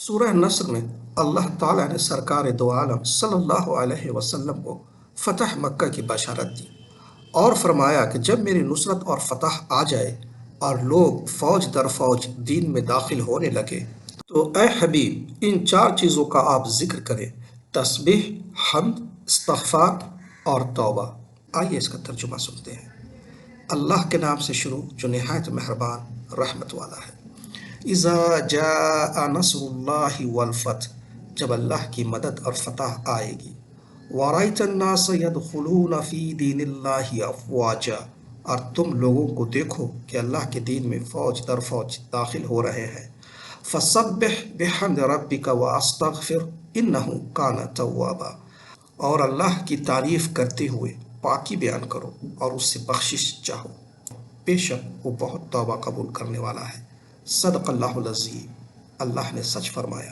سورہ نصر میں اللہ تعالیٰ نے سرکار دو عالم صلی اللہ علیہ وسلم کو فتح مکہ کی بشارت دی اور فرمایا کہ جب میری نصرت اور فتح آ جائے اور لوگ فوج در فوج دین میں داخل ہونے لگے تو اے حبیب ان چار چیزوں کا آپ ذکر کریں: تسبیح، حمد، استغفار اور توبہ۔ آئیے اس کا ترجمہ سنتے ہیں۔ اللہ کے نام سے شروع جو نہایت مہربان رحمت والا ہے۔ اذا جاء نصر اللہ والفتح، جب اللہ کی مدد اور فتح آئے گی۔ وَرَأَيْتَ النَّاسَ يَدْخُلُونَ فِي دِينِ اللَّهِ أَفْوَاجًا، اور تم لوگوں کو دیکھو کہ اللہ کے دین میں فوج در فوج داخل ہو رہے ہیں۔ فَسَبِّحْ بِحَمْدِ رَبِّكَ وَاسْتَغْفِرْ إِنَّهُ كَانَ تَوَّابًا، اور اللہ کی تعریف کرتے ہوئے پاکی بیان کرو اور اس سے بخشش چاہو، بے شک وہ بہت توبہ قبول کرنے والا ہے۔ صدق اللہ العظیم، اللہ نے سچ فرمایا۔